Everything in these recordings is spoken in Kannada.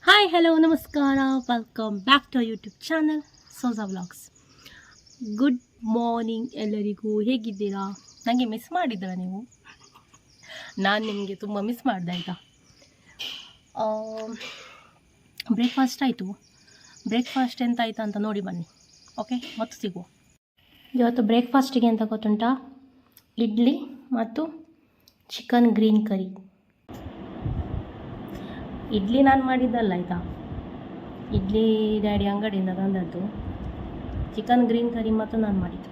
ಹಾಯ್ ಹಲೋ ನಮಸ್ಕಾರ, welcome back to YouTube channel Soja vlogs. Good morning ಎಲ್ಲರಿಗೂ. ಹೇಗಿದ್ದೀರಾ? ನನಗೆ ಮಿಸ್ ಮಾಡಿದ್ದೀರಾ ನೀವು? ನಾನು ನಿಮಗೆ ತುಂಬ ಮಿಸ್ ಮಾಡಿದೆ ಆಯಿತಾ. ಬ್ರೇಕ್ಫಾಸ್ಟ್ ಆಯಿತು. ಬ್ರೇಕ್ಫಾಸ್ಟ್ ಎಂತ ಆಯಿತಾ ಅಂತ ನೋಡಿ ಬನ್ನಿ. ಓಕೆ, ಮತ್ತು ಸಿಗುವ. ಇವತ್ತು ಬ್ರೇಕ್ಫಾಸ್ಟಿಗೆ ಅಂತ ಗೊತ್ತುಂಟಾ? ಇಡ್ಲಿ ಮತ್ತು ಚಿಕನ್ ಗ್ರೀನ್ ಕರಿ. ಇಡ್ಲಿ ನಾನು ಮಾಡಿದ್ದಲ್ಲ ಆಯಿತಾ, ಇಡ್ಲಿ ಡ್ಯಾಡಿ ಅಂಗಡಿಯಿಂದ ತಂದದ್ದು. ಚಿಕನ್ ಗ್ರೀನ್ ಕರಿ ಮತ್ತು ನಾನು ಮಾಡಿದ್ದು.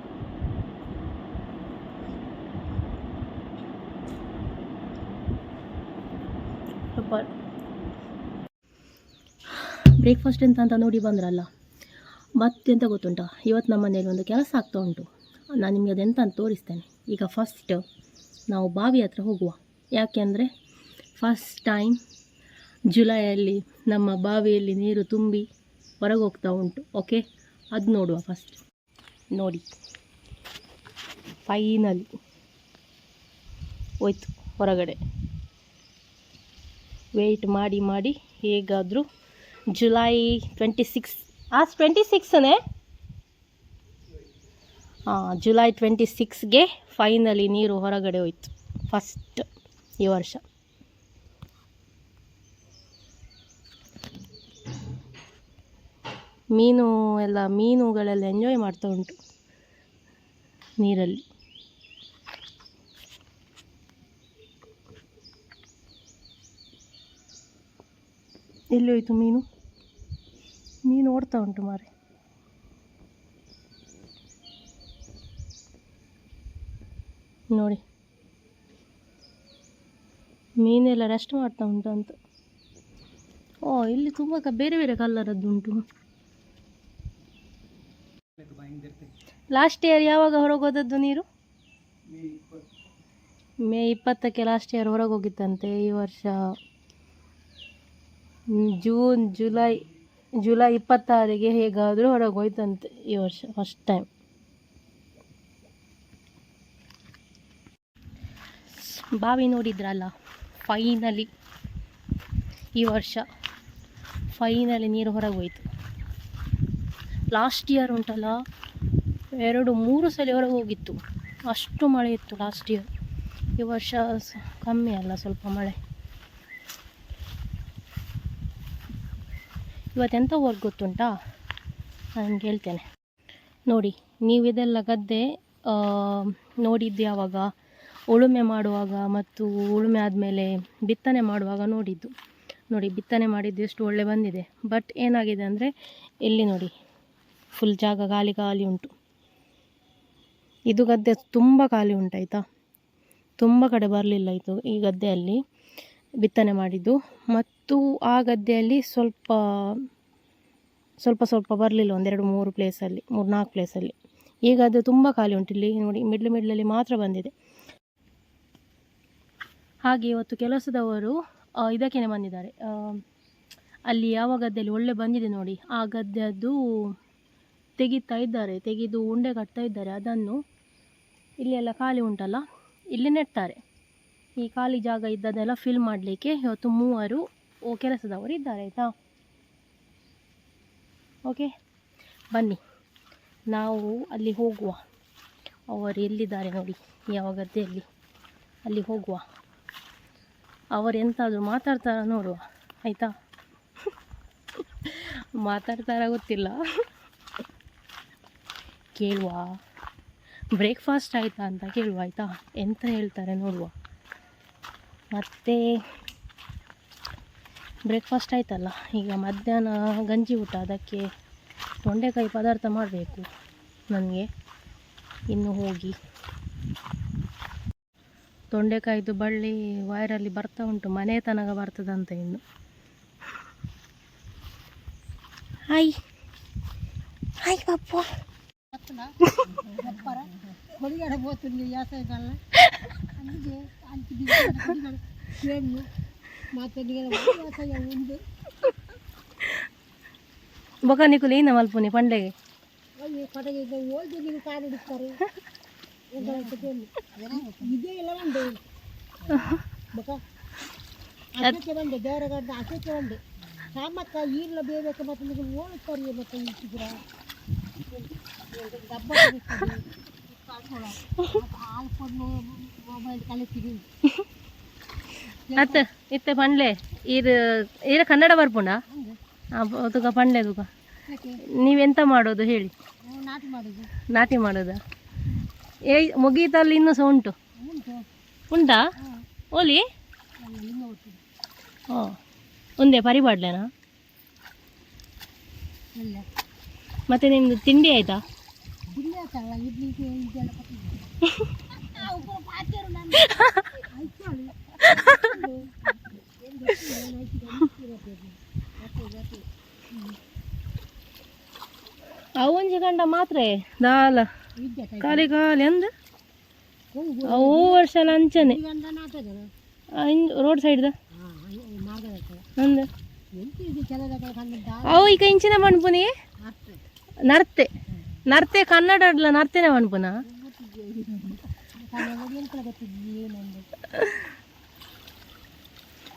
ಸೂಪರ್. ಬ್ರೇಕ್ಫಾಸ್ಟ್ ಅಂತ ನೋಡಿ ಬಂದ್ರಲ್ಲ. ಮತ್ತೆಂತ ಗೊತ್ತುಂಟಾ, ಇವತ್ತು ನಮ್ಮ ಮನೇಲಿ ಒಂದು ಕೆಲಸ ಆಗ್ತಾ ಉಂಟು. ನಾನು ನಿಮಗೆ ಅದೆಂತ ಅಂತ ತೋರಿಸ್ತೇನೆ. ಈಗ ಫಸ್ಟ್ ನಾವು ಬಾವಿ ಹತ್ರ ಹೋಗುವ. ಯಾಕೆಂದರೆ ಫಸ್ಟ್ ಟೈಮ್ ಜುಲೈಯಲ್ಲಿ ನಮ್ಮ ಬಾವಿಯಲ್ಲಿ ನೀರು ತುಂಬಿ ಹೊರಗೆ ಹೋಗ್ತಾ ಉಂಟು. ಓಕೆ, ಅದು ನೋಡುವ ಫಸ್ಟ್. ನೋಡಿ, ಫೈನಲಿ ಹೋಯ್ತು ಹೊರಗಡೆ. ವೆಯ್ಟ್ ಮಾಡಿ ಮಾಡಿ ಹೇಗಾದರೂ ಜುಲೈ 26 आज 26ನೇ, ಜುಲೈ 26ಗೆ ಫೈನಲಿ ನೀರು ಹೊರಗಡೆ ಹೋಯ್ತು ಫಸ್ಟ್ ಈ ವರ್ಷ. ಮೀನುಗಳೆಲ್ಲ ಎಂಜಾಯ್ ಮಾಡ್ತಾ ಉಂಟು ನೀರಲ್ಲಿ. ಎಲ್ಲಿ ಹೋಯ್ತು ಮೀನು ಓಡ್ತಾ ಉಂಟು ಮಾರೆ. ನೋಡಿ, ಮೀನೆಲ್ಲ ರೆಸ್ಟ್ ಮಾಡ್ತಾ ಉಂಟು ಅಂತ. ಇಲ್ಲಿ ತುಂಬ ಬೇರೆ ಬೇರೆ ಕಲರದ್ದು ಉಂಟು. ಲಾಸ್ಟ್ ಇಯರ್ ಯಾವಾಗ ಹೊರಗೋದದ್ದು ನೀರು? ಮೇ 20ಕ್ಕೆ ಲಾಸ್ಟ್ ಇಯರ್ ಹೊರಗೋಗಿತ್ತಂತೆ. ಈ ವರ್ಷ ಜುಲೈ 26ಗೆ ಹೇಗಾದರೂ ಹೊರಗೋಯ್ತಂತೆ ಈ ವರ್ಷ ಫಸ್ಟ್ ಟೈಮ್. ಬಾವಿ ನೋಡಿದ್ರಲ್ಲ, ಫೈನಲಿ ಈ ವರ್ಷ ಫೈನಲಿ ನೀರು ಹೊರಗೋಯ್ತು. ಲಾಸ್ಟ್ ಇಯರ್ ಉಂಟಲ್ಲ, 2-3 ಸಲ ಹೊರಗೆ ಹೋಗಿತ್ತು. ಅಷ್ಟು ಮಳೆ ಇತ್ತು ಲಾಸ್ಟ್ ಇಯರ್. ಈ ವರ್ಷ ಕಮ್ಮಿ ಅಲ್ಲ ಸ್ವಲ್ಪ ಮಳೆ. ಇವತ್ತೆಂಥ ವರ್ಕ್ ಗೊತ್ತುಂಟಾ, ನಾನು ಹೇಳ್ತೇನೆ ನೋಡಿ. ನೀವು ಇದೆಲ್ಲ ಗದ್ದೆ ನೋಡಿದ್ದು ಯಾವಾಗ? ಉಳುಮೆ ಮಾಡುವಾಗ ಮತ್ತು ಉಳುಮೆ ಆದಮೇಲೆ ಬಿತ್ತನೆ ಮಾಡುವಾಗ ನೋಡಿದ್ದು. ನೋಡಿ, ಬಿತ್ತನೆ ಮಾಡಿದ್ದು ಎಷ್ಟು ಒಳ್ಳೆ ಬಂದಿದೆ. ಬಟ್ ಏನಾಗಿದೆ ಅಂದರೆ, ಇಲ್ಲಿ ನೋಡಿ ಫುಲ್ ಜಾಗ ಖಾಲಿ ಖಾಲಿ ಉಂಟು. ಇದು ಗದ್ದೆ ತುಂಬ ಖಾಲಿ ಉಂಟಾಯ್ತಾ, ತುಂಬ ಕಡೆ ಬರಲಿಲ್ಲ ಇದು ಈ ಗದ್ದೆಯಲ್ಲಿ ಬಿತ್ತನೆ ಮಾಡಿದ್ದು. ಮತ್ತು ಆ ಗದ್ದೆಯಲ್ಲಿ ಸ್ವಲ್ಪ ಬರಲಿಲ್ಲ, 2-3 ಪ್ಲೇಸಲ್ಲಿ, 3-4 ಪ್ಲೇಸಲ್ಲಿ. ಈಗ ಅದು ತುಂಬ ಖಾಲಿ ಉಂಟು. ಇಲ್ಲಿ ನೋಡಿ, ಮಿಡ್ಲಲ್ಲಿ ಮಾತ್ರ ಬಂದಿದೆ. ಹಾಗೆ ಇವತ್ತು ಕೆಲಸದವರು ಇದಕ್ಕೇ ಬಂದಿದ್ದಾರೆ. ಅಲ್ಲಿ ಯಾವ ಗದ್ದೆಯಲ್ಲಿ ಒಳ್ಳೆ ಬಂದಿದೆ ನೋಡಿ, ಆ ಗದ್ದೆಯದ್ದು ತೆಗೆದು ಉಂಡೆ ಕಟ್ತಾ ಇದ್ದಾರೆ. ಅದನ್ನು ಇಲ್ಲೆಲ್ಲ ಖಾಲಿ ಉಂಟಲ್ಲ, ಇಲ್ಲಿ ನೆಡ್ತಾರೆ. ಈ ಖಾಲಿ ಜಾಗ ಇದ್ದದೆಲ್ಲ ಫಿಲ್ ಮಾಡಲಿಕ್ಕೆ ಇವತ್ತು 3 ಕೆಲಸದವರು ಇದ್ದಾರೆ ಆಯಿತಾ. ಓಕೆ, ಬನ್ನಿ ನಾವು ಅಲ್ಲಿ ಹೋಗುವ. ಅವರು ಎಲ್ಲಿದ್ದಾರೆ ನೋಡಿ, ಯಾವ ಗದ್ದೆಯಲ್ಲಿ, ಅಲ್ಲಿ ಹೋಗುವ. ಅವರು ಎಂತಾದರೂ ಮಾತಾಡ್ತಾರ ನೋಡುವ ಆಯಿತಾ. ಮಾತಾಡ್ತಾರ ಗೊತ್ತಿಲ್ಲ, ಕೇಳುವ. ಬ್ರೇಕ್ಫಾಸ್ಟ್ ಆಯಿತಾ ಅಂತ ಕೇಳುವ ಆಯಿತಾ, ಎಂತ ಹೇಳ್ತಾರೆ ನೋಡುವ. ಮತ್ತು ಬ್ರೇಕ್ಫಾಸ್ಟ್ ಆಯ್ತಲ್ಲ, ಈಗ ಮಧ್ಯಾಹ್ನ ಗಂಜಿ ಊಟ. ಅದಕ್ಕೆ ತೊಂಡೆಕಾಯಿ ಪದಾರ್ಥ ಮಾಡಬೇಕು ನನಗೆ. ಇನ್ನು ಹೋಗಿ ತೊಂಡೆಕಾಯಿದು ಬಳ್ಳಿ ವೈರಲ್ಲಿ ಬರ್ತಾ ಉಂಟು, ಮನೆ ತನಕ ಬರ್ತದಂತ ಇನ್ನು. ಹಾಯ್ ಪಾಪು. బొక నీకు లేన మల్పుని పండగ ಸಾಮಕ್ಕ ಈರ್ಲ ಬೇಬೇಕು ಮತ್ತು ನೀವು ಓಡುತ್ತಾರೆ ಮತ್ತು ಇಟ್ಟಿದ್ದೀರಾ ಡಬ್ಬ ಹಾಲು ಕೊಡು ಮೊಬೈಲ್ ಕಲಿತೀರಿ ಅತ್ತ ಇತ್ತೆ ಪಂಡ್ಲೆ ಈರ ಕನ್ನಡ ಬರ್ಪುಂಡ ತುಕ ಪಂಡ್ಲೆ ತುಕ ನೀವೆಂತ ಮಾಡೋದು ಹೇಳಿ ನಾಟಿ ಮಾಡೋದು ನಾಟಿ ಮಾಡೋದಾ ಮುಗೀತಲ್ಲಿ ಇನ್ನೂ ಸಹ ಉಂಟು ಉಂಟಾ ಓಲಿ ಓ ಒಂದೇ ಪರಿಪಾಡ್ಲೇನಾ ಮತ್ತೆ ನಿಮ್ಮದು ತಿಂಡಿ ಆಯಿತಾ ಅವಂಜಿ ಗಂಡ ಮಾತ್ರ ದಾಲ ಖಾಲಿ ಖಾಲಿ ಅಂದ ಅವು ವರ್ಷ ಅಂಚನೆ ರೋಡ್ ಸೈಡ್ದ ಅಂದ ಅವು ಈಗ ಇಂಚಿನ ಮಣ್ಪುನಿ ನರ್ತೆ ನರ್ತೆ ಕನ್ನಡ ಅಡ್ಲ ನರ್ತೇನೆ ಮಣ್ಪುನ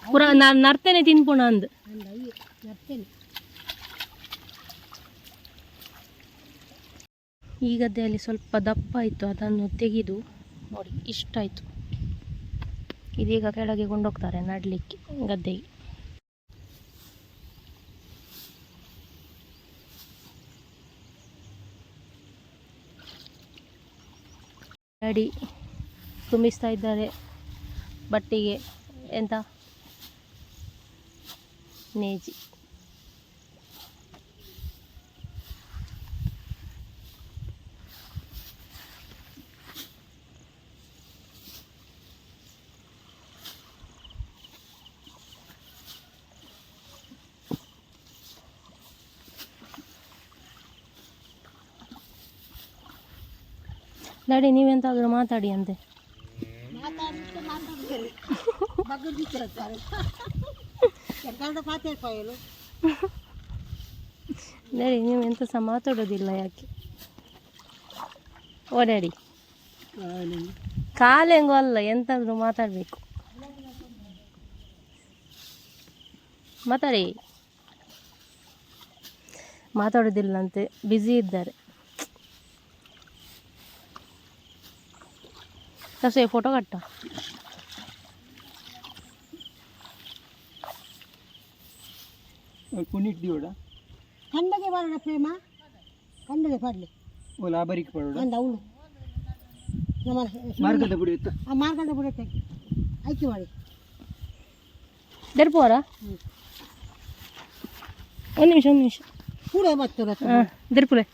ಪುರ ನಾನು ನರ್ತೇನೆ ತಿನ್ಪುಣ ಅಂದ್ ಈ ಗದ್ದೆಯಲ್ಲಿ ಸ್ವಲ್ಪ ದಪ್ಪ ಇತ್ತು ಅದನ್ನು ತೆಗೆದು ನೋಡಿ ಇಷ್ಟಾಯಿತು ಇದೀಗ ಕೆಳಗೆ ಕೊಂಡೋಗ್ತಾರೆ ನಡಲಿಕ್ಕೆ ಗದ್ದೆಗೆ ಗಾಡಿ ತುಂಬಿಸ್ತಾ ಇದ್ದಾರೆ ಬಟ್ಟೆಗೆ ಎಂತ ನೇಜಿ ಡ್ಯಾಡಿ ನೀವೆಂತಾದರೂ ಮಾತಾಡಿ ಅಂತೆ ಡ್ಯಾಡಿ ನೀವು ಎಂತ ಸಹ ಮಾತಾಡೋದಿಲ್ಲ ಯಾಕೆ ಓ ಡ್ಯಾಡಿ ಕಾಲೆಂಗೂ ಅಲ್ಲ ಎಂತಾದರೂ ಮಾತಾಡಬೇಕು ಮಾತಾಡಿ ಮಾತಾಡೋದಿಲ್ಲಂತೆ ಬ್ಯುಸಿ ಇದ್ದಾರೆ ಕಸೆ ಫೋಟೋ ಕಟ್ಟ ಕಂಡಗೆ ಮಾಡೋಣ ಪ್ರೇಮ ಕಂಡಗೆ ಪಾಡ್ಲಿ ಓ ಲಾಬರಿಗೆ ಪಡೋಣ ಅಂದ ಅವಳು ನಮ್ಮ ಮಾರ್ಗದ ಬಿಡುತ್ತೆ ಆ ಮಾರ್ಗಂಡ ಬಿಡುತ್ತೆ ಆಯ್ಕೆ ಮಾಡಿ ದರ್ಪೋರ ಒಂದು ನಿಮಿಷ ಕೂಡ ಮತ್ತೆ ಹಾಂ ದರ್ಪುಲೆ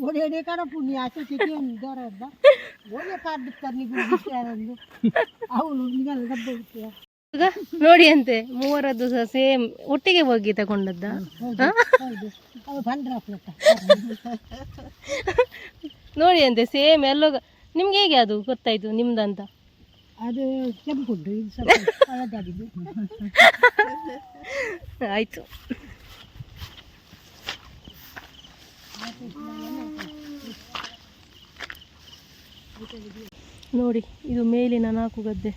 ಒಡೆ ಕಾಡ ಪುಣ್ಯ ಆಚೆ ಚಿಟಿ ಒಂದು ದೂರ ಇದ್ದ ಒಳ್ಳೆ ಪಾಡ್ಬಿಡ್ತಾರೆ ನೀವು ಅವಳು ನಿಗಲ್ಲ ಡಬ್ಬ ಬಿಡ್ತೀಯ ನೋಡಿ ಅಂತೆ ಮೂವರದ್ದು ಸಹ ಸೇಮ್ ಒಟ್ಟಿಗೆ ಹೋಗಿ ತಗೊಂಡದ್ದ ನೋಡಿ ಅಂತೆ ಸೇಮ್ ಎಲ್ಲೋ ನಿಮ್ಗೆ ಹೇಗೆ ಅದು ಗೊತ್ತಾಯ್ತು ನಿಮ್ದಂತ ಅದು ಕೆಂಪುಂಟು ಇದು ಸ್ವಲ್ಪ ಹಳದಾಗಿದ್ದು ಆಯ್ತು ನೋಡಿ ಇದು ಮೇಲಿನ 4 ಗದ್ದೆ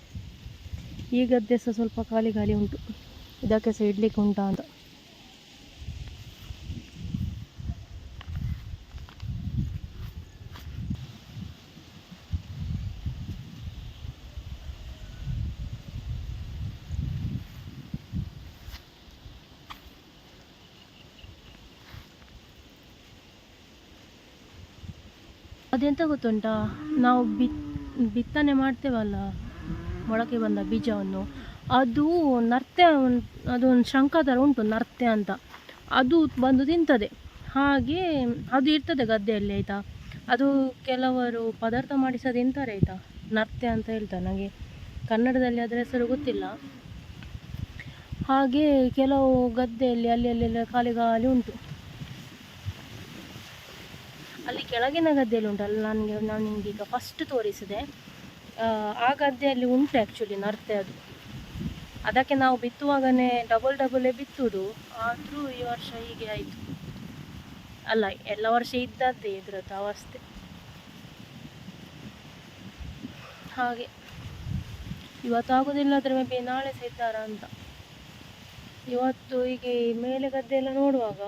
ಈ ಗದ್ದೆ ಸಹ ಸ್ವಲ್ಪ ಖಾಲಿ ಖಾಲಿ ಉಂಟು ಇದಕ್ಕೆ ಸಹ ಇಡ್ಲಿಕ್ಕೆ ಉಂಟಾ ಅಂತ ಅದೆಂತ ಗೊತ್ತುಂಟಾ ನಾವು ಬಿತ್ತನೆ ಮಾಡ್ತೇವಲ್ಲ ಮೊಳಕೆ ಬಂದ ಬೀಜವನ್ನು ಅದು ನರ್ತೆ ಅದೊಂದು ಶಂಕ ಥರ ಉಂಟು ನರ್ತೆ ಅಂತ ಅದು ಬಂದು ತಿಂತದೆ ಹಾಗೆ ಅದು ಇರ್ತದೆ ಗದ್ದೆಯಲ್ಲಿ ಆಯಿತಾ ಅದು ಕೆಲವರು ಪದಾರ್ಥ ಮಾಡಿ ಸಹ ತಿಂತಾರೆ ಆಯಿತಾ ನರ್ತೆ ಅಂತ ಹೇಳ್ತಾರೆ ನನಗೆ ಕನ್ನಡದಲ್ಲಿ ಅದರ ಹೆಸರು ಗೊತ್ತಿಲ್ಲ ಹಾಗೆ ಕೆಲವು ಗದ್ದೆಯಲ್ಲಿ ಅಲ್ಲೆಲ್ಲ ಖಾಲಿ ಖಾಲಿ ಉಂಟು ಅಲ್ಲಿ ಕೆಳಗಿನ ಗದ್ದೆಯಲ್ಲಿ ಉಂಟು ಅಲ್ಲಿ ನಾನು ನಿಮಗೆ ಈಗ ಫಸ್ಟ್ ತೋರಿಸಿದೆ ಆ ಗದ್ದೆಯಲ್ಲಿ ಉಂಟು ಆ್ಯಕ್ಚುಲಿ ನರ್ತೆ ಅದು ಅದಕ್ಕೆ ನಾವು ಬಿತ್ತುವಾಗನೇ ಡಬಲ್ ಬಿತ್ತುವುದು ಆದರೂ ಈ ವರ್ಷ ಹೀಗೆ ಆಯಿತು ಅಲ್ಲ ಎಲ್ಲ ವರ್ಷ ಇದ್ದದ್ದೇ ಇದ್ರದ್ದು ಅವಸ್ಥೆ ಹಾಗೆ ಇವತ್ತು ಆಗೋದಿಲ್ಲ ಆದರೆ ಮೇ ಬಿ ನಾಳೆ ಸಹ ಇದ್ದಾರಾ ಅಂತ ಇವತ್ತು ಹೀಗೆ ಮೇಲೆ ಗದ್ದೆ ಎಲ್ಲ ನೋಡುವಾಗ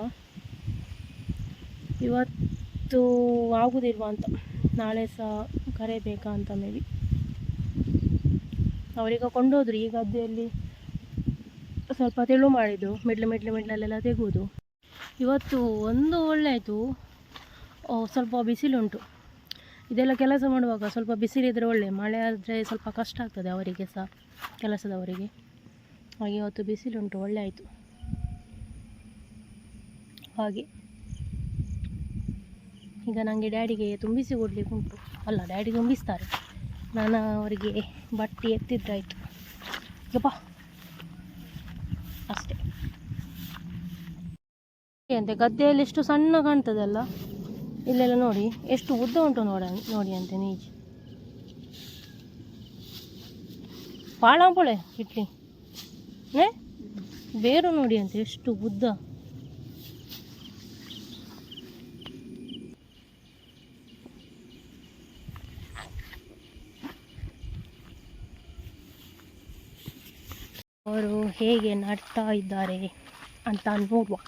ಇವತ್ತು ಆಗುದಿಲ್ವಾ ಅಂತ, ನಾಳೆ ಸಹ ಕರೆಯಬೇಕಾ ಅಂತ ಮೇ ಬಿ. ಅವರೀಗ ಕೊಂಡೋದ್ರು ಈ ಗದ್ದೆಯಲ್ಲಿ ಸ್ವಲ್ಪ ತೆಳು ಮಾಡಿದ್ದು, ಮಿಡ್ಲಲ್ಲೆಲ್ಲ ತೆಗೆವುದು. ಇವತ್ತು ಒಂದು ಒಳ್ಳೆ ಆಯಿತು, ಸ್ವಲ್ಪ ಬಿಸಿಲುಂಟು. ಇದೆಲ್ಲ ಕೆಲಸ ಮಾಡುವಾಗ ಸ್ವಲ್ಪ ಬಿಸಿಲಿದ್ರೆ ಒಳ್ಳೆ, ಮಳೆ ಆದರೆ ಸ್ವಲ್ಪ ಕಷ್ಟ ಆಗ್ತದೆ ಅವರಿಗೆ ಸಹ, ಕೆಲಸದವರಿಗೆ. ಹಾಗೆ ಇವತ್ತು ಬಿಸಿಲುಂಟು, ಒಳ್ಳೆ ಆಯಿತು. ಹಾಗೆ ಈಗ ನನಗೆ ಡ್ಯಾಡಿಗೆ ತುಂಬಿಸಿ ಕೊಡಲಿಕ್ಕೆ ಉಂಟು. ಅಲ್ಲ, ಡ್ಯಾಡಿ ತುಂಬಿಸ್ತಾರೆ, ನಾನು ಅವರಿಗೆ ಬಟ್ಟೆ ಎತ್ತಿದ್ರಾಯ್ತು. ಯಪ್ಪ ಅಷ್ಟೇ. ಅಂತೆ ಗದ್ದೆಯಲ್ಲಿ ಎಷ್ಟು ಸಣ್ಣ ಕಾಣ್ತದಲ್ಲ, ಇಲ್ಲೆಲ್ಲ ನೋಡಿ ಎಷ್ಟು ಉದ್ದ ಉಂಟು ನೋಡಿ ಅಂತೆ ನೀಜ್ ಪಾಳಂಪೊಳೆ ಇಡ್ಲಿ ಬೇರು ನೋಡಿ ಅಂತೆ ಎಷ್ಟು ಉದ್ದ. ಅವರು ಹೇಗೆ ನಡ್ತಾ ಇದ್ದಾರೆ ಅಂತ ನೋಡುವ.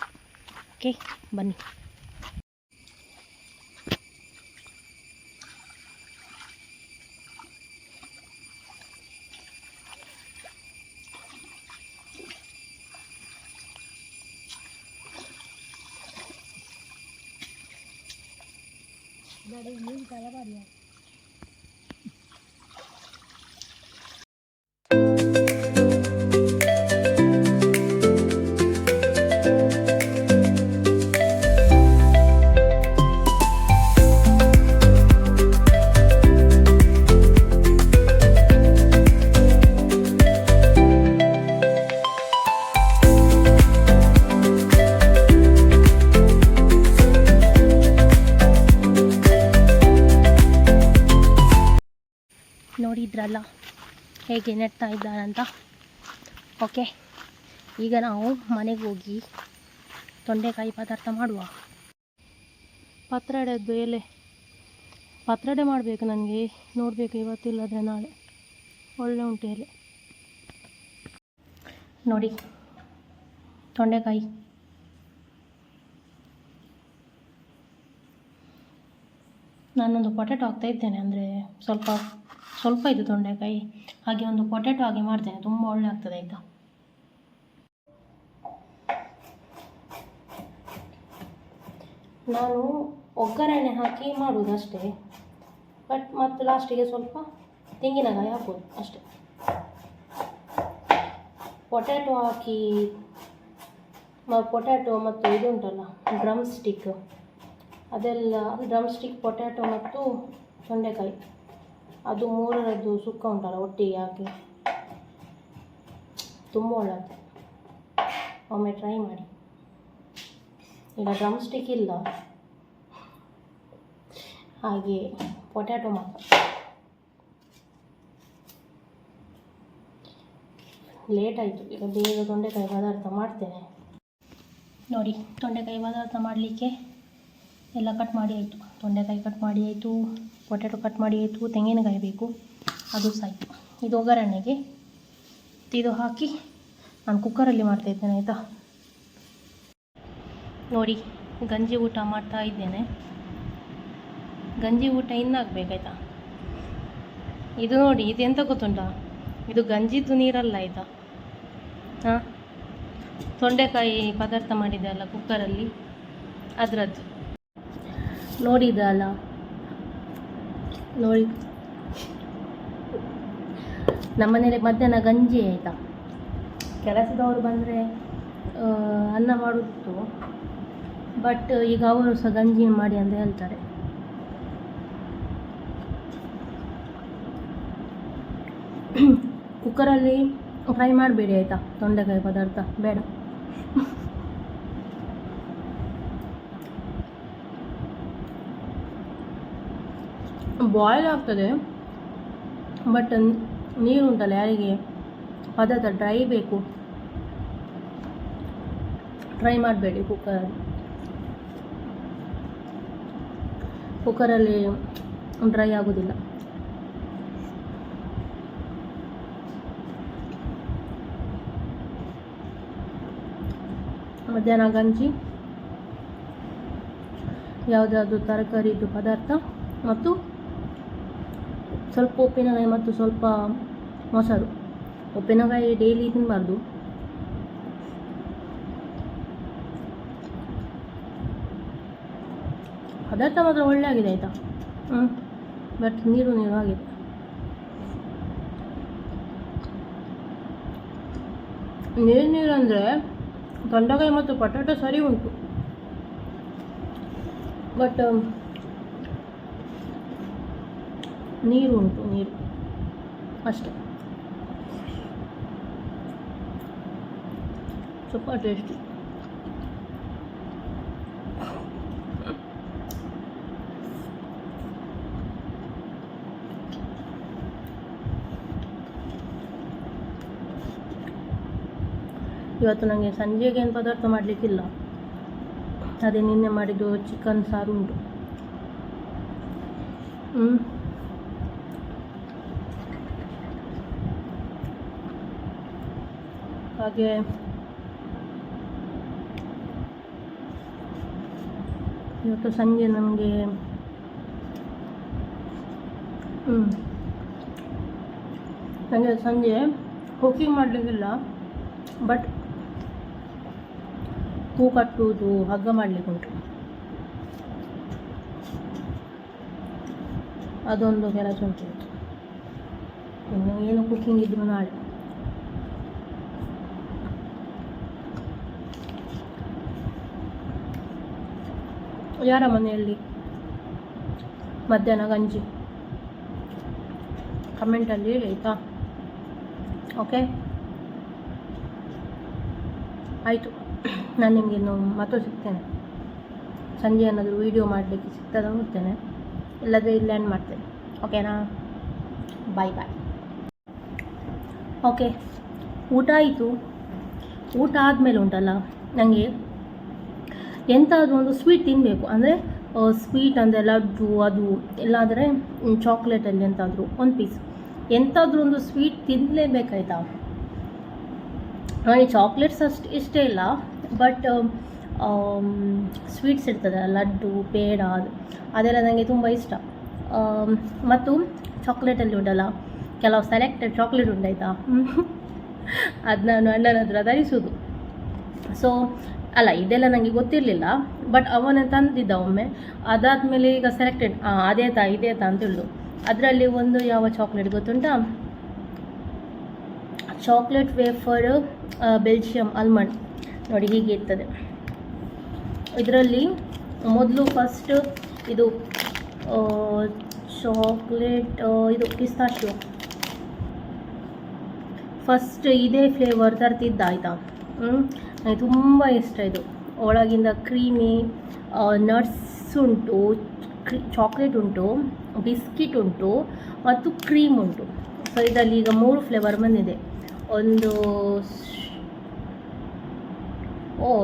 ಓಕೆ, ಬನ್ನಿ. ನೋಡಿದ್ರಲ್ಲ ಹೇಗೆ ನೆಡ್ತಾ ಇದ್ದಾರಂತ. ಓಕೆ, ಈಗ ನಾವು ಮನೆಗೆ ಹೋಗಿ ತೊಂಡೆಕಾಯಿ ಪದಾರ್ಥ ಮಾಡುವ. ಪತ್ರೊಡೆದು ಎಲೆ ಪತ್ರೊಡೆ ಮಾಡಬೇಕು ನನಗೆ, ನೋಡಬೇಕು ಇವತ್ತಿಲ್ಲದ್ರೆ ನಾಳೆ. ಒಳ್ಳೆ ಉಂಟು ಎಲೆ ನೋಡಿ, ತೊಂಡೆಕಾಯಿ. ನಾನೊಂದು ಪೊಟ್ಯಾಟೊ ಹಾಕ್ತಾ ಇದ್ದೇನೆ, ಅಂದರೆ ಸ್ವಲ್ಪ ಇದು ತೊಂಡೆಕಾಯಿ, ಹಾಗೆ ಒಂದು ಪೊಟ್ಯಾಟೊ ಹಾಗೆ ಮಾಡ್ತೇನೆ, ತುಂಬ ಒಳ್ಳೆ ಆಗ್ತದೆ ಆಯಿತಾ. ನಾನು ಒಗ್ಗರಣೆ ಹಾಕಿ ಮಾಡುವುದು ಅಷ್ಟೇ, ಮತ್ತು ಲಾಸ್ಟಿಗೆ ಸ್ವಲ್ಪ ತೆಂಗಿನಕಾಯಿ ಹಾಕೋದು ಅಷ್ಟೇ. ಪೊಟ್ಯಾಟೊ ಹಾಕಿ ಪೊಟ್ಯಾಟೊ ಮತ್ತು ಇದು ಉಂಟಲ್ಲ ಡ್ರಮ್ ಸ್ಟಿಕ್, ಅದೆಲ್ಲ ಡ್ರಮ್ ಸ್ಟಿಕ್, ಪೊಟ್ಯಾಟೊ ಮತ್ತು ತೊಂಡೆಕಾಯಿ, ಅದು ಮೂರರದ್ದು ಸುಕ್ಕ ಉಂಟಲ್ಲ ಒಟ್ಟಿಗೆ ಹಾಕಿ ತುಂಬ ಒಳ್ಳೆಯದು. ಒಮ್ಮೆ ಟ್ರೈ ಮಾಡಿ. ಈಗ ಡ್ರಮ್ ಸ್ಟಿಕ್ ಇಲ್ಲ, ಹಾಗೆ ಪೊಟ್ಯಾಟೊ ಮಾತ್ರ. ಲೇಟ್ ಆಯಿತು, ಈಗ ಬೇಗ ತೊಂಡೆಕಾಯಿ ಪದಾರ್ಥ ಮಾಡ್ತೇನೆ. ನೋಡಿ, ತೊಂಡೆಕಾಯಿ ಪದಾರ್ಥ ಮಾಡಲಿಕ್ಕೆ ಎಲ್ಲ ಕಟ್ ಮಾಡಿ ಆಯಿತು. ತೊಂಡೆಕಾಯಿ ಕಟ್ ಮಾಡಿ ಆಯಿತು, ಪೊಟ್ಯಾಟೊ ಕಟ್ ಮಾಡಿ ಆಯಿತು, ತೆಂಗಿನಕಾಯಿ ಬೇಕು, ಅದು ಸಹ ಆಯಿತು. ಇದು ಒಗ್ಗರಣೆಗೆ ಇದು ಹಾಕಿ ನಾನು ಕುಕ್ಕರಲ್ಲಿ ಮಾಡ್ತಾಯಿದ್ದೇನೆ ಆಯಿತಾ. ನೋಡಿ, ಗಂಜಿ ಊಟ ಮಾಡ್ತಾ ಇದ್ದೇನೆ. ಗಂಜಿ ಊಟ ಇನ್ನಾಗಬೇಕಾಯ್ತಾ. ಇದು ನೋಡಿ, ಇದು ಎಂತ ಗೊತ್ತುಂಟಾ, ಇದು ಗಂಜಿದ್ದು ನೀರಲ್ಲ ಆಯಿತಾ. ಹಾಂ, ತೊಂಡೆಕಾಯಿ ಪದಾರ್ಥ ಮಾಡಿದೆ ಅಲ್ಲ ಕುಕ್ಕರಲ್ಲಿ, ಅದರದ್ದು. ನೋಡಿದಲ್ಲ, ನೋಡಿ ನಮ್ಮನೇಲಿ ಮಧ್ಯಾಹ್ನ ಗಂಜಿ ಆಯಿತಾ. ಕೆಲಸದವರು ಬಂದರೆ ಅನ್ನ ಮಾಡುತ್ತು, ಬಟ್ ಈಗ ಅವರು ಸಹ ಗಂಜಿ ಮಾಡಿ ಅಂತ ಹೇಳ್ತಾರೆ. ಕುಕ್ಕರಲ್ಲಿ ಫ್ರೈ ಮಾಡಬೇಡಿ ಆಯಿತಾ, ತೊಂಡೆಕಾಯಿ ಪದಾರ್ಥ ಬೇಡ. ಬಾಯ್ಲ್ ಆಗ್ತದೆ, ಬಟ್ ನೀರು ಉಂಟಲ್ಲ, ಯಾರಿಗೆ ಪದಾರ್ಥ ಡ್ರೈ ಬೇಕು, ಟ್ರೈ ಮಾಡಬೇಡಿ ಕುಕ್ಕರಲ್ಲಿ ಡ್ರೈ ಆಗೋದಿಲ್ಲ. ಮಧ್ಯಾಹ್ನ ಗಂಜಿ, ಯಾವುದಾದ್ರೂ ತರಕಾರಿದು ಪದಾರ್ಥ ಮತ್ತು ಸ್ವಲ್ಪ ಉಪ್ಪಿನಕಾಯಿ ಮತ್ತು ಸ್ವಲ್ಪ ಮೊಸರು. ಉಪ್ಪಿನಕಾಯಿ ಡೈಲಿ ತಿನ್ನಬಾರ್ದು. ಪದಾರ್ಥ ಮಾತ್ರ ಒಳ್ಳೆ ಆಗಿದೆ ಆಯಿತಾ. ಬಟ್ ನೀರು ಆಗಿದೆ. ನೀರು ಅಂದರೆ ತೊಂಡೆಕಾಯಿ ಮತ್ತು ಪಟಾಟೊ ಸರಿ ಉಂಟು, ಬಟ್ ನೀರು ಉಂಟು, ನೀರು ಅಷ್ಟೆ. ಸ್ವಲ್ಪ ಟೇಸ್ಟಿ. ಇವತ್ತು ನನಗೆ ಸಂಜೆಗೆ ಏನು ಪದಾರ್ಥ ಮಾಡಲಿಕ್ಕಿಲ್ಲ. ಅದೇ ನಿನ್ನೆ ಮಾಡಿದ್ದು ಚಿಕನ್ ಸಾರು ಉಂಟು. ಹಾಗೆ ಇವತ್ತು ಸಂಜೆ ನಮಗೆ ನನಗೆ ಸಂಜೆ ಕುಕಿಂಗ್ ಮಾಡಲಿಕ್ಕಿಲ್ಲ, ಬಟ್ ಹೂ ಕಟ್ಟುವುದು, ಹಗ್ಗ ಮಾಡಲಿಕ್ಕೆ ಉಂಟು. ಅದೊಂದು ಕೆಲಸ ಉಂಟು. ಇನ್ನು ಏನು ಕುಕಿಂಗ್ ಇದ್ರು ನಾಳೆ. ಯಾರ ಮನೆಯಲ್ಲಿ ಮಧ್ಯಾಹ್ನ ಗಂಜಿ ಕಮೆಂಟಲ್ಲಿ ಹೇಳಿ ಆಯಿತಾ. ಓಕೆ, ಆಯಿತು. ನಾನು ನಿಮಗೆ ಇನ್ನು ಮತ್ತೆ ಸಿಗ್ತೇನೆ. ಸಂಜೆ ಏನಾದರೂ ವೀಡಿಯೋ ಮಾಡಲಿಕ್ಕೆ ಸಿಗ್ತದೆ ಹೋಗ್ತೇನೆ, ಇಲ್ಲದ್ರೆ ಇಲ್ಲಿ ಎಂಡ್ ಮಾಡ್ತೇನೆ. ಓಕೆನಾ? ಬಾಯ್ ಬಾಯ್. ಓಕೆ, ಊಟ ಆಯಿತು. ಊಟ ಆದಮೇಲೆ ಉಂಟಲ್ಲ, ನನಗೆ ಎಂತಾದರೂ ಒಂದು ಸ್ವೀಟ್ ತಿನ್ನಬೇಕು. ಅಂದರೆ ಸ್ವೀಟ್ ಅಂದರೆ ಲಡ್ಡು, ಅದು ಇಲ್ಲಾಂದರೆ ಚಾಕ್ಲೇಟಲ್ಲಿ ಎಂತಾದರೂ ಒಂದು ಪೀಸ್, ಎಂತಾದರೂ ಒಂದು ಸ್ವೀಟ್ ತಿನ್ನಲೇಬೇಕಾಯ್ತಾ. ನನಗೆ ಚಾಕ್ಲೇಟ್ಸ್ ಅಷ್ಟು ಇಷ್ಟ ಇಲ್ಲ, ಬಟ್ ಸ್ವೀಟ್ಸ್ ಇರ್ತದೆ, ಲಡ್ಡು, ಪೇಡ, ಅದೆಲ್ಲ ನನಗೆ ತುಂಬ ಇಷ್ಟ. ಮತ್ತು ಚಾಕ್ಲೇಟಲ್ಲಿ ಉಂಟಲ್ಲ, ಕೆಲವು ಸೆಲೆಕ್ಟೆಡ್ ಚಾಕ್ಲೇಟ್ ಉಂಟಾಯ್ತಾ, ಅದು ನಾನು ಅಣ್ಣನ ಹತ್ರ ತರಿಸೋದು. ಸೊ ಅಲ್ಲ, ಇದೆಲ್ಲ ನನಗೆ ಗೊತ್ತಿರಲಿಲ್ಲ, ಬಟ್ ಅವನೇ ತಂದಿದ್ದ ಒಮ್ಮೆ. ಅದಾದಮೇಲೆ ಈಗ ಸೆಲೆಕ್ಟೆಡ್ ಇದೇ ಅಂತ ತಿಳಿದು. ಅದರಲ್ಲಿ ಒಂದು ಯಾವ ಚಾಕ್ಲೇಟ್ ಗೊತ್ತುಂಟಾ? Chocolate wafer Belgium almond. ನೋಡಿ ಹೀಗೆ ಇರ್ತದೆ. ಇದರಲ್ಲಿ ಮೊದಲು ಫಸ್ಟ್ ಇದು ಚಾಕ್ಲೇಟ್, ಇದು ಪಿಸ್ತಾಶಿಯೋ, ಫಸ್ಟ್ ಇದೇ ಫ್ಲೇವರ್ ತರ್ತಿದ್ದ ಆಯಿತಾ. ನನಗೆ ತುಂಬ ಇಷ್ಟ ಇದು. ಒಳಗಿಂದ ಕ್ರೀಮಿ ನಟ್ಸ್ ಉಂಟು, ಚಾಕ್ಲೇಟ್ ಉಂಟು, ಬಿಸ್ಕಿಟ್ ಉಂಟು ಮತ್ತು ಕ್ರೀಮ್ ಉಂಟು. ಸೊ ಇದರಲ್ಲಿ ಈಗ 3 ಫ್ಲೇವರ್ ಬಂದಿದೆ. ಒಂದು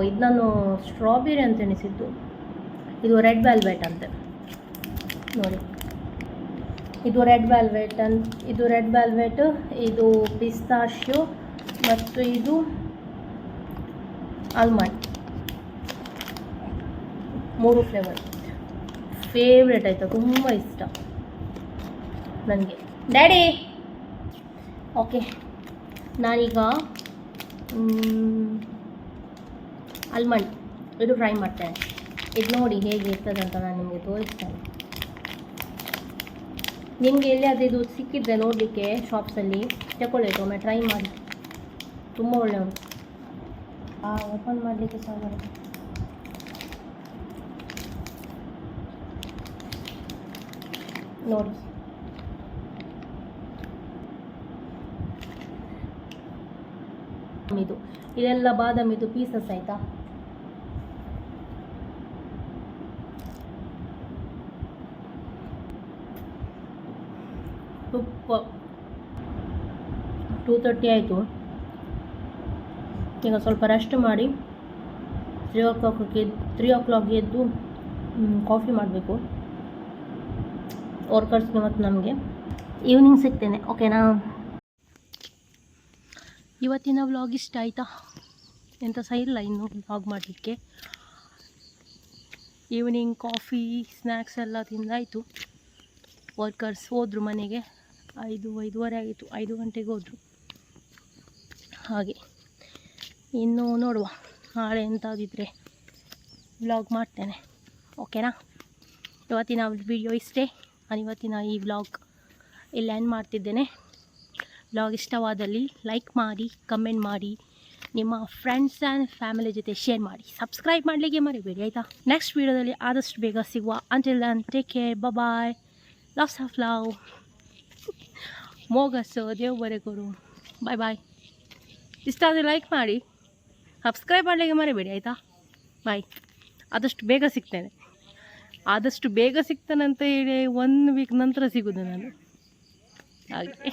ಇದು ನಾನು ಸ್ಟ್ರಾಬೆರಿ ಅಂತ ಎನಿಸಿದ್ದು, ಇದು ರೆಡ್ ವೆಲ್ವೆಟ್ ಅಂತೆ. ನೋಡಿ, ಇದು ರೆಡ್ ವೆಲ್ವೆಟ್, ಇದು ಪಿಸ್ತಾಶಿಯೋ ಮತ್ತು ಇದು ಆಲ್ಮಂಡ್. 3 ಫ್ಲೇವರ್ ಫೇವ್ರೇಟ್ ಆಯಿತಾ, ತುಂಬ ಇಷ್ಟ ನನಗೆ. ಡ್ಯಾಡಿ ಓಕೆ, ನಾನೀಗ ಆಲ್ಮಂಡ್ ಇದು ಟ್ರೈ ಮಾಡ್ತೇನೆ. ಇದು ನೋಡಿ ಹೇಗೆ ಇರ್ತದೆ ಅಂತ ನಾನು ನಿಮಗೆ ತೋರಿಸ್ತೇನೆ. ನಿಮಗೆ ಎಲ್ಲಿಯಾದರೂ ಇದು ಸಿಕ್ಕಿದ್ರೆ ನೋಡಲಿಕ್ಕೆ ಶಾಪ್ಸಲ್ಲಿ ತಗೊಳ್ಳಿ, ಒಮ್ಮೆ ಟ್ರೈ ಮಾಡಿ, ತುಂಬ ಒಳ್ಳೆ ಉಂಟು. ಓಪನ್ ಮಾಡಲಿಕ್ಕೆ ಸಾಗರ ನೋಡಿ. ಇದೆಲ್ಲ ಬಾದಾಮಿದು ಪೀಸಸ್ ಆಯಿತಾ. ಸೂಪರ್. 2:30 ಆಯಿತು. ಈಗ ಸ್ವಲ್ಪ ರೆಸ್ಟ್ ಮಾಡಿ 3 o'clock ಎದ್ದು ಕಾಫಿ ಮಾಡಬೇಕು ವರ್ಕರ್ಸ್ಗೆ ಮತ್ತು ನಮಗೆ. ಈವ್ನಿಂಗ್ ಸಿಗ್ತೇನೆ, ಓಕೆನಾ? ಇವತ್ತಿನ ವ್ಲಾಗ್ ಇಷ್ಟ ಆಯಿತಾ? ಎಂಥ ಸಹ ಇಲ್ಲ ಇನ್ನು ವ್ಲಾಗ್ ಮಾಡಲಿಕ್ಕೆ. ಈವ್ನಿಂಗ್ ಕಾಫಿ ಸ್ನ್ಯಾಕ್ಸ್ ಎಲ್ಲ ತಿಂದಾಯಿತು. ವರ್ಕರ್ಸ್ ಹೋದರು ಮನೆಗೆ. 5:30 ಆಗಿತ್ತು, 5 ಗಂಟೆಗೆ ಹೋದರು. ಹಾಗೆ ಇನ್ನು ನೋಡುವ, ನಾಳೆ ಎಂತಾದಿದ್ರೆ ವ್ಲಾಗ್ ಮಾಡ್ತೇನೆ. ಓಕೆನಾ? ಇವತ್ತಿನ ವಿಡಿಯೋ ಇಷ್ಟೇ. ನಾನು ಇವತ್ತಿನ ಈ ವ್ಲಾಗ್ ಇಲ್ಲಿ ಎಂಡ್ ಮಾಡ್ತಿದ್ದೇನೆ. ವ್ಲಾಗ್ ಇಷ್ಟವಾದಲ್ಲಿ ಲೈಕ್ ಮಾಡಿ, ಕಮೆಂಟ್ ಮಾಡಿ, ನಿಮ್ಮ ಫ್ರೆಂಡ್ಸ್ ಆ್ಯಂಡ್ ಫ್ಯಾಮಿಲಿ ಜೊತೆ ಶೇರ್ ಮಾಡಿ, ಸಬ್ಸ್ಕ್ರೈಬ್ ಮಾಡಲಿಕ್ಕೆ ಮರಿಬೇಡಿ ಆಯಿತಾ. ನೆಕ್ಸ್ಟ್ ವೀಡಿಯೋದಲ್ಲಿ ಆದಷ್ಟು ಬೇಗ ಸಿಗುವ. Until then take care, bye, lots of love, ಮೋಗಸ್ಸು ದೇವ್ ಬರೆಕೊಡು, ಬಾಯ್. ಇಷ್ಟ ಆದರೆ ಲೈಕ್ ಮಾಡಿ, ಸಬ್ಸ್ಕ್ರೈಬ್ ಮಾಡಲಿಕ್ಕೆ ಮರಿಬೇಡಿ ಆಯಿತಾ. ಬಾಯ್. ಆದಷ್ಟು ಬೇಗ ಸಿಗ್ತೇನೆ. ಆದಷ್ಟು ಬೇಗ ಸಿಗ್ತಾನಂತ ಹೇಳಿ 1 ವೀಕ್ ನಂತರ ಸಿಗೋದು ನಾನು ಹಾಗೆ.